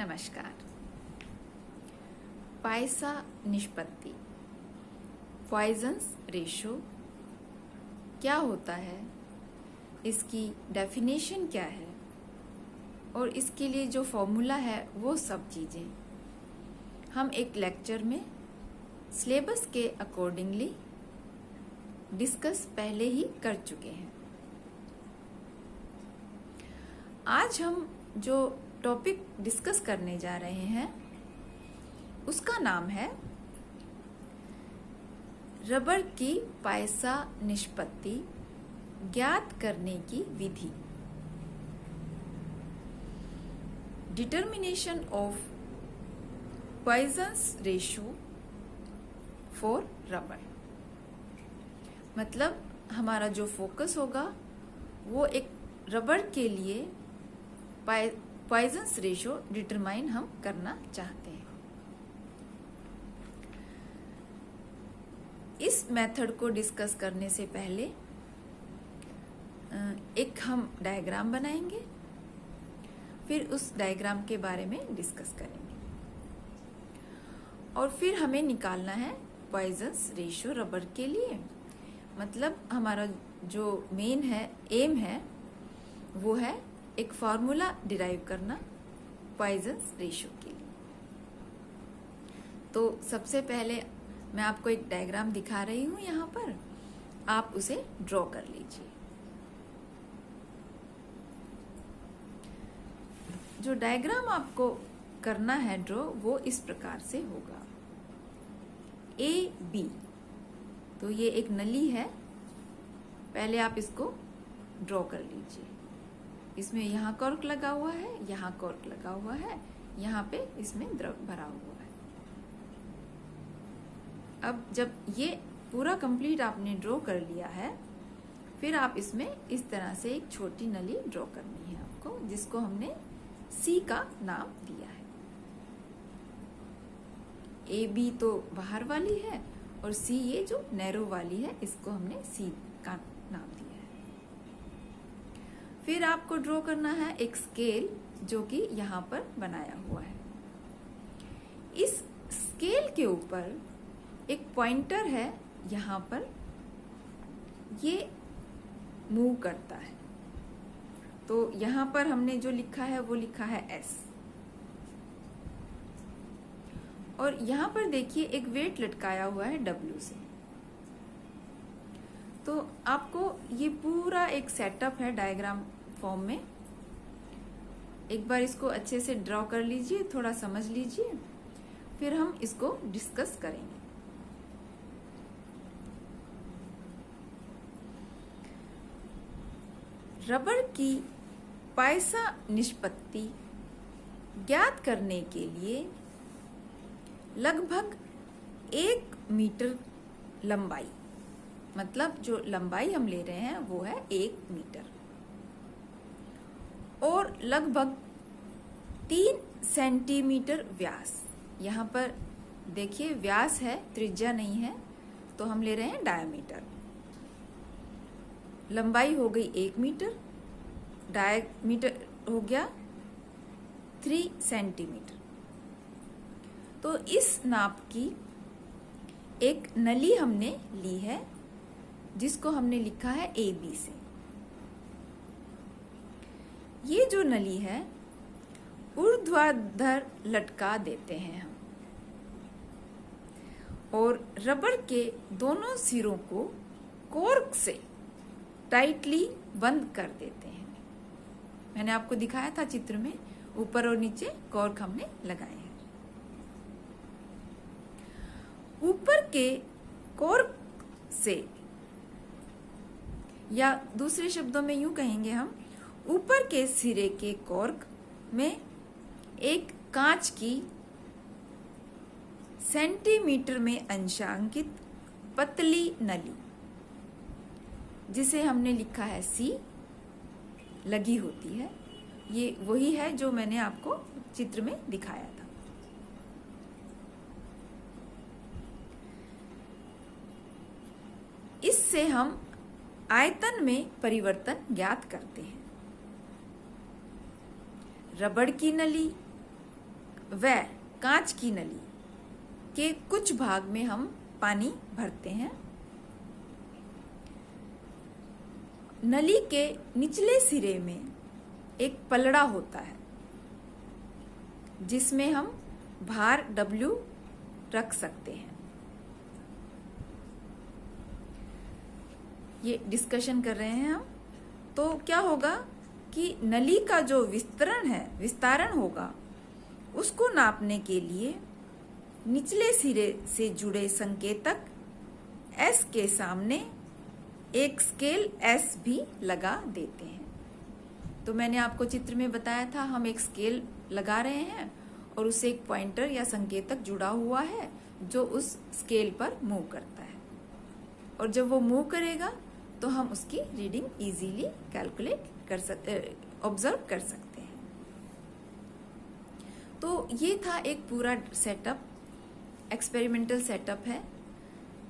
नमस्कार। पाइसा निष्पत्ति पॉइजन्स रेशो क्या होता है, इसकी डेफिनेशन क्या है और इसके लिए जो फॉर्मूला है वो सब चीज़ें हम एक लेक्चर में सिलेबस के अकॉर्डिंगली डिस्कस पहले ही कर चुके हैं। आज हम जो टॉपिक डिस्कस करने जा रहे हैं उसका नाम है रबर की पाइसा निष्पत्ति ज्ञात करने की विधि। Determination of Poisson's ratio for rubber. मतलब हमारा जो फोकस होगा वो एक रबर के लिए पॉइजन्स रेशो डिटरमाइन हम करना चाहते हैं। इस मेथड को डिस्कस करने से पहले एक हम डायग्राम बनाएंगे, फिर उस डायग्राम के बारे में डिस्कस करेंगे और फिर हमें निकालना है पॉइजन्स रेशो रबर के लिए। मतलब हमारा जो मेन है एम है वो है एक फार्मूला डिराइव करना पॉइजन्स रेशो के लिए। तो सबसे पहले मैं आपको एक डायग्राम दिखा रही हूं, यहाँ पर आप उसे ड्रॉ कर लीजिए। जो डायग्राम आपको करना है ड्रॉ वो इस प्रकार से होगा। ए बी, तो ये एक नली है, पहले आप इसको ड्रॉ कर लीजिए। इसमें यहाँ कॉर्क लगा हुआ है, यहाँ कॉर्क लगा हुआ है, यहाँ पे इसमें द्रव भरा हुआ है। अब जब ये पूरा कंप्लीट आपने ड्रॉ कर लिया है, फिर आप इसमें इस तरह से एक छोटी नली ड्रॉ करनी है आपको, जिसको हमने सी का नाम दिया है। ए बी तो बाहर वाली है और सी ये जो नैरो वाली है, इसको हमने सी का नाम दिया है। फिर आपको ड्रॉ करना है एक स्केल जो कि यहाँ पर बनाया हुआ है। इस स्केल के ऊपर एक पॉइंटर है, यहाँ पर ये मूव करता है। तो यहाँ पर हमने जो लिखा है वो लिखा है एस। और यहाँ पर देखिए एक वेट लटकाया हुआ है डब्ल्यू से। तो आपको ये पूरा एक सेटअप है डायग्राम फॉर्म में। एक बार इसको अच्छे से ड्रॉ कर लीजिए, थोड़ा समझ लीजिए, फिर हम इसको डिस्कस करेंगे। रबर की पाइसा निष्पत्ति ज्ञात करने के लिए लगभग 1 मीटर लंबाई, मतलब जो लंबाई हम ले रहे हैं वो है 1 मीटर, और लगभग 3 सेंटीमीटर व्यास। यहाँ पर देखिए व्यास है, त्रिज्या नहीं है, तो हम ले रहे हैं डायमीटर। लंबाई हो गई 1 मीटर, डायमीटर हो गया 3 सेंटीमीटर। तो इस नाप की एक नली हमने ली है, जिसको हमने लिखा है ए बी से। ये जो नली है ऊर्ध्वाधर लटका देते हैं हम, और रबर के दोनों सिरों को कॉर्क से टाइटली बंद कर देते हैं। मैंने आपको दिखाया था चित्र में, ऊपर और नीचे कॉर्क हमने लगाए हैं। ऊपर के कॉर्क से, या दूसरे शब्दों में यूं कहेंगे हम, ऊपर के सिरे के कॉर्क में एक कांच की सेंटीमीटर में अंशांकित पतली नली, जिसे हमने लिखा है सी, लगी होती है। ये वही है जो मैंने आपको चित्र में दिखाया था। इससे हम आयतन में परिवर्तन ज्ञात करते हैं। रबड़ की नली वह कांच की नली के कुछ भाग में हम पानी भरते हैं। नली के निचले सिरे में एक पलड़ा होता है जिसमें हम भार W रख सकते हैं। ये डिस्कशन कर रहे हैं हम। तो क्या होगा कि नली का जो विस्तारण होगा, उसको नापने के लिए निचले सिरे से जुड़े संकेतक S के सामने एक स्केल S भी लगा देते हैं। तो मैंने आपको चित्र में बताया था, हम एक स्केल लगा रहे हैं और उससे एक पॉइंटर या संकेतक जुड़ा हुआ है जो उस स्केल पर मूव करता है, और जब वो मूव करेगा तो हम उसकी रीडिंग इजीली कैलकुलेट कर सकते, ऑब्जर्व कर सकते हैं। तो ये था एक पूरा सेटअप, एक्सपेरिमेंटल सेटअप है।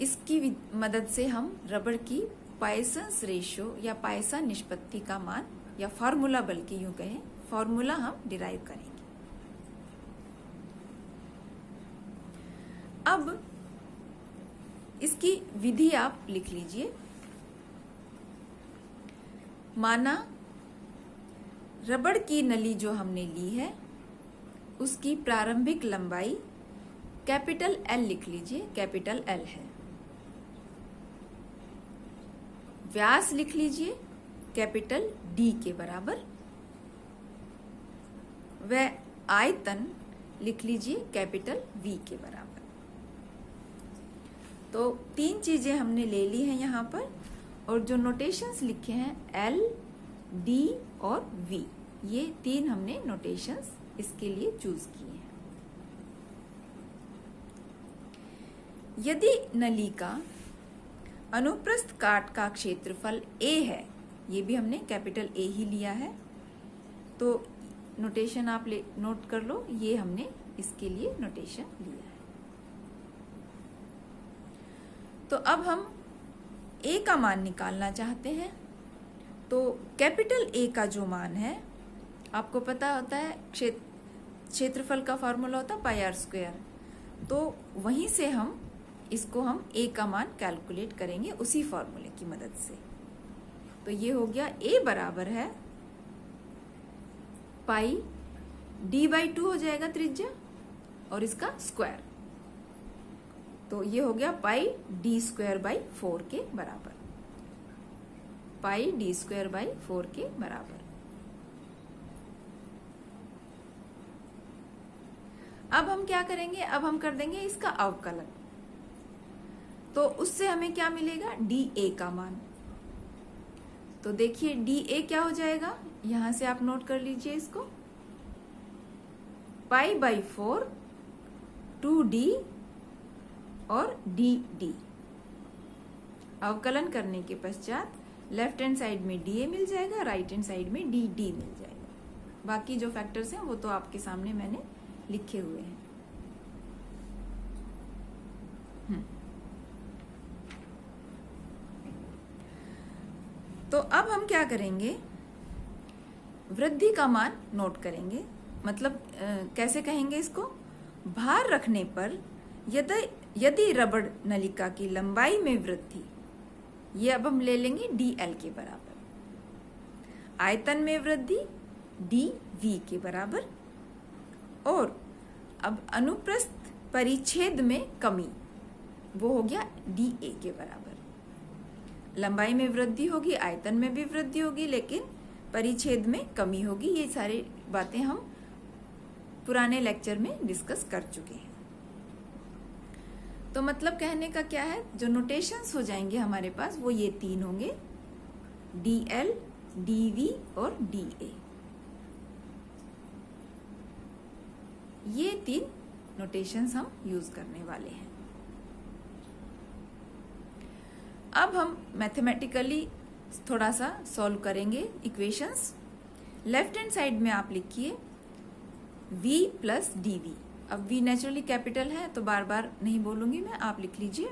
इसकी मदद से हम रबड़ की पॉइसन्स रेशियो या पॉइसन निष्पत्ति का मान, या फॉर्मूला, बल्कि यूं कहें फॉर्मूला हम डिराइव करेंगे। अब इसकी विधि आप लिख लीजिए। माना रबड़ की नली जो हमने ली है उसकी प्रारंभिक लंबाई कैपिटल L लिख लीजिए, कैपिटल L है। व्यास लिख लीजिए कैपिटल D के बराबर। वह आयतन लिख लीजिए कैपिटल V के बराबर। तो तीन चीजें हमने ले ली हैं यहाँ पर, और जो नोटेशंस लिखे हैं L, D और V, ये तीन हमने नोटेशंस इसके लिए चूज किए हैं। यदि नली का अनुप्रस्थ काट का क्षेत्रफल A है, ये भी हमने कैपिटल A ही लिया है, तो नोटेशन आप नोट कर लो, ये हमने इसके लिए नोटेशन लिया है। तो अब हम A का मान निकालना चाहते हैं। तो कैपिटल A का जो मान है, आपको पता होता है क्षेत्रफल का फॉर्मूला होता है पाई आर स्क्वायर, तो वहीं से हम A का मान कैलकुलेट करेंगे उसी फॉर्मूले की मदद से। तो ये हो गया A बराबर है पाई D/2 हो जाएगा त्रिज्या, और इसका स्क्वायर, तो ये हो गया पाई D²/4 के बराबर, पाई D²/4 के बराबर। अब हम क्या करेंगे, अब हम कर देंगे इसका अवकलन। तो उससे हमें क्या मिलेगा, DA का मान। तो देखिए DA क्या हो जाएगा, यहां से आप नोट कर लीजिए इसको, पाई/4 2D और DD। अवकलन करने के पश्चात लेफ्ट हैंड साइड में DA मिल जाएगा, राइट हैंड साइड में DD मिल जाएगा। बाकी जो फैक्टर्स हैं वो तो आपके सामने मैंने लिखे हुए हैं। तो अब हम क्या करेंगे, वृद्धि का मान नोट करेंगे। मतलब कैसे कहेंगे इसको, भार रखने पर यदि रबड़ नलिका की लंबाई में वृद्धि, ये अब हम ले लेंगे DL के बराबर, आयतन में वृद्धि DV के बराबर, और अब अनुप्रस्थ परिच्छेद में कमी, वो हो गया DA के बराबर। लंबाई में वृद्धि होगी, आयतन में भी वृद्धि होगी, लेकिन परिच्छेद में कमी होगी। ये सारी बातें हम पुराने लेक्चर में डिस्कस कर चुके हैं। तो मतलब कहने का क्या है, जो नोटेशंस हो जाएंगे हमारे पास वो ये तीन होंगे, DL, DV और DA। ये तीन नोटेशंस हम यूज करने वाले हैं। अब हम मैथमेटिकली थोड़ा सा सॉल्व करेंगे इक्वेशंस। लेफ्ट हैंड साइड में आप लिखिए V प्लस DV। अब V नेचुरली कैपिटल है तो बार बार नहीं बोलूंगी मैं, आप लिख लीजिए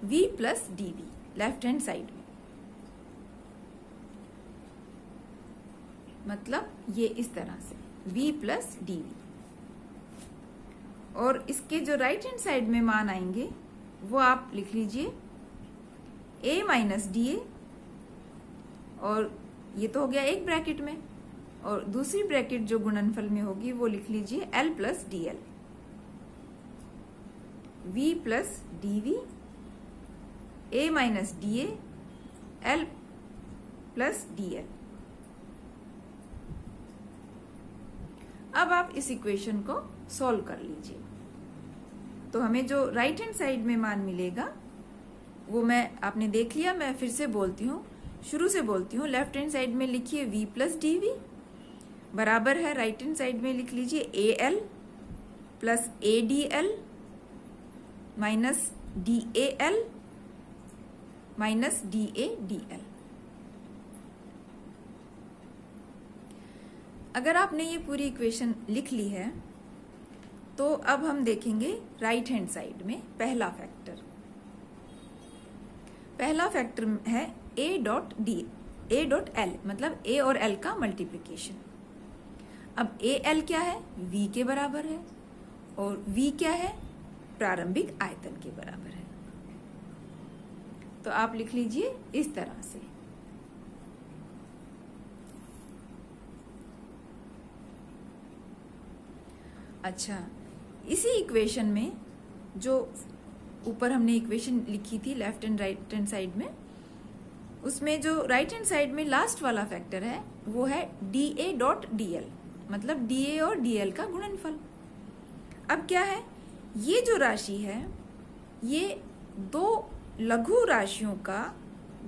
V plus DV left hand side में। मतलब ये इस तरह से V प्लस DV। और इसके जो राइट हैंड साइड में मान आएंगे वो आप लिख लीजिए a माइनस डी ए, और ये तो हो गया एक ब्रैकेट में, और दूसरी ब्रैकेट जो गुणनफल में होगी वो लिख लीजिए l plus D L, v plus D V, a minus D A, l plus D L. अब आप इस इक्वेशन को सॉल्व कर लीजिए। तो हमें जो राइट हैंड साइड में मान मिलेगा वो आपने देख लिया, मैं फिर से बोलती हूँ, शुरू से बोलती हूँ। लेफ्ट हैंड साइड में लिखिए v प्लस डी वी बराबर है, राइट हैंड साइड में लिख लीजिए A L plus A D L minus D A L minus D A D L. अगर आपने ये पूरी इक्वेशन लिख ली है तो अब हम देखेंगे राइट हैंड साइड में पहला फैक्टर। पहला फैक्टर है a डॉट एल, मतलब a और l का मल्टीप्लिकेशन। अब a l क्या है? v के बराबर है, और v क्या है? प्रारंभिक आयतन के बराबर है। तो आप लिख लीजिए इस तरह से। अच्छा, इसी इक्वेशन में जो ऊपर हमने इक्वेशन लिखी थी left and right hand side में, उसमें जो राइट हैंड साइड में लास्ट वाला फैक्टर है वो है D A dot D L, मतलब डी ए और डी एल का गुणनफल। अब क्या है, ये जो राशि है ये दो लघु राशियों का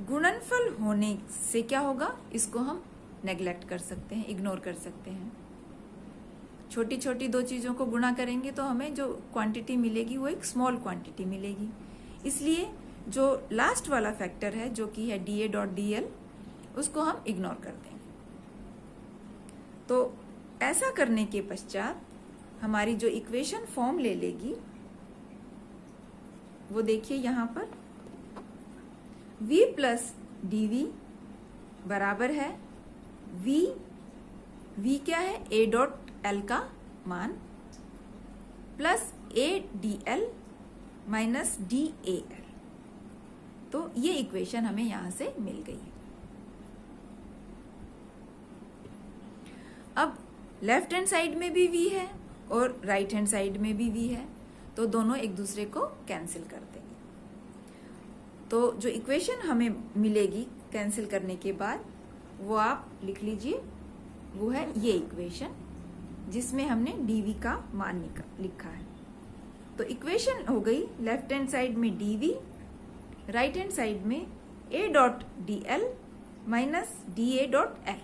गुणनफल होने से क्या होगा, इसको हम नेग्लेक्ट कर सकते हैं, इग्नोर कर सकते हैं। छोटी छोटी दो चीजों को गुणा करेंगे तो हमें जो क्वांटिटी मिलेगी वो एक स्मॉल क्वांटिटी मिलेगी, इसलिए जो लास्ट वाला फैक्टर है जो कि है D A dot D L, उसको हम इग्नोर कर देंगे। तो ऐसा करने के पश्चात हमारी जो इक्वेशन फॉर्म ले लेगी वो देखिए यहां पर v प्लस डी वी बराबर है v क्या है, a डॉट एल का मान plus A D L minus D A L. तो ये इक्वेशन हमें यहां से मिल गई। अब लेफ्ट हैंड साइड में भी v है और राइट हैंड साइड में भी v है, तो दोनों एक दूसरे को कैंसिल कर देंगे। तो जो इक्वेशन हमें मिलेगी कैंसिल करने के बाद वो आप लिख लीजिए, वो है ये इक्वेशन जिसमें हमने dv का मान लिखा है। तो इक्वेशन हो गई लेफ्ट हैंड साइड में dv, राइट हैंड साइड में a dot D L minus D A dot L.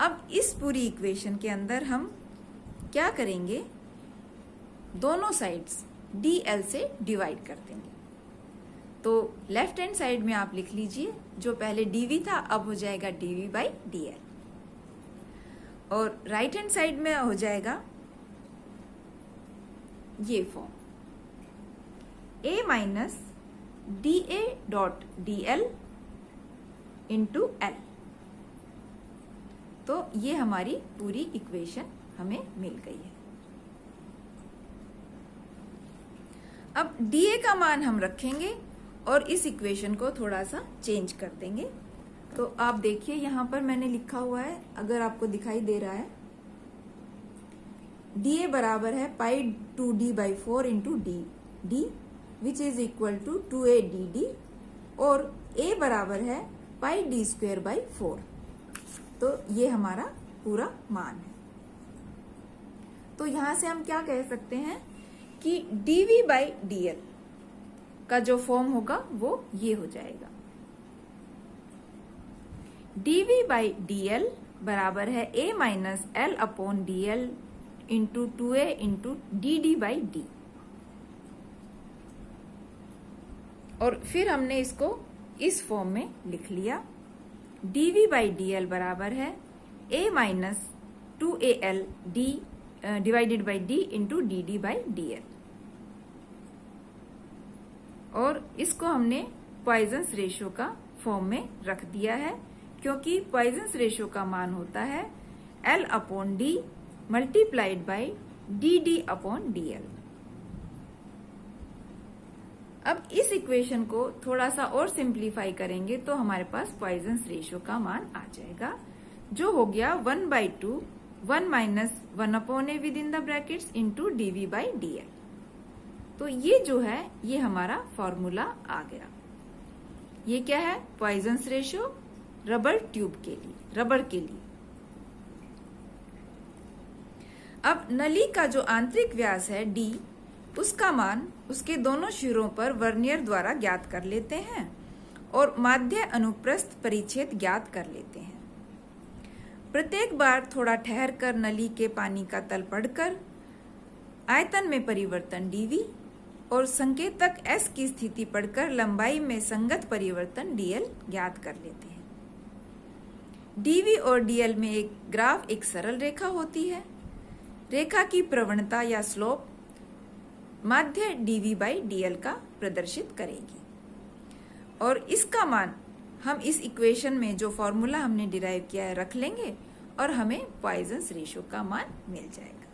अब इस पूरी इक्वेशन के अंदर हम क्या करेंगे, दोनों साइड्स dl से डिवाइड कर देंगे। तो लेफ्ट हैंड साइड में आप लिख लीजिए, जो पहले dv था अब हो जाएगा dv बाई dl, और राइट हैंड साइड में हो जाएगा ये form a minus D A dot D L into L. तो ये हमारी पूरी इक्वेशन हमें मिल गई है। अब dA का मान हम रखेंगे और इस इक्वेशन को थोड़ा सा चेंज कर देंगे। तो आप देखिए यहां पर मैंने लिखा हुआ है, अगर आपको दिखाई दे रहा है, dA बराबर है pi 2d by 4 into D which is equal to 2a dd, और a बराबर है पाई d स्क्वेयर बाई 4। तो ये हमारा पूरा मान है। तो यहां से हम क्या कह सकते हैं कि dv बाई dl का जो फॉर्म होगा वो ये हो जाएगा, dv बाई dl बराबर है a minus L upon D L into 2a into dd by d। और फिर हमने इसको इस फॉर्म में लिख लिया, dv बाई dl बराबर है a minus 2al d divided by d into dd by dl। और इसको हमने पॉइजन्स रेशियो का फॉर्म में रख दिया है, क्योंकि पॉइजन्स रेशियो का मान होता है l upon d multiplied by D upon dl। अब इस इक्वेशन को थोड़ा सा और सिंप्लीफाई करेंगे तो हमारे पास पॉइजन्स रेशियो का मान आ जाएगा, जो हो गया 1/2 1 minus 1 upon A with in the brackets into dv by dl। तो ये जो है ये हमारा फॉर्मूला आ गया। ये क्या है? पॉइजन्स रेशियो रबर ट्यूब के लिए, रबर के लिए। अब नली का जो आंतरिक व्यास है d, उसका मान उसके दोनों सिरों पर वर्नियर द्वारा ज्ञात कर लेते हैं और माध्य अनुप्रस्थ परिच्छेद ज्ञात कर लेते हैं। प्रत्येक बार थोड़ा ठहर कर नली के पानी का तल पढ़कर आयतन में परिवर्तन dv और संकेतक s की स्थिति पढ़कर लंबाई में संगत परिवर्तन dl ज्ञात कर लेते हैं। dv और dl में एक ग्राफ एक सरल रेखा होती है। रेखा की प्रवणता या स्लोप माध्य dv बाई dl का प्रदर्शित करेगी और इसका मान हम इस इक्वेशन में जो फॉर्मूला हमने डिराइव किया है रख लेंगे और हमें पॉइजन्स रेशियो का मान मिल जाएगा।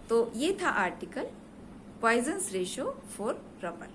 तो ये था article Poisson's ratio for rubber.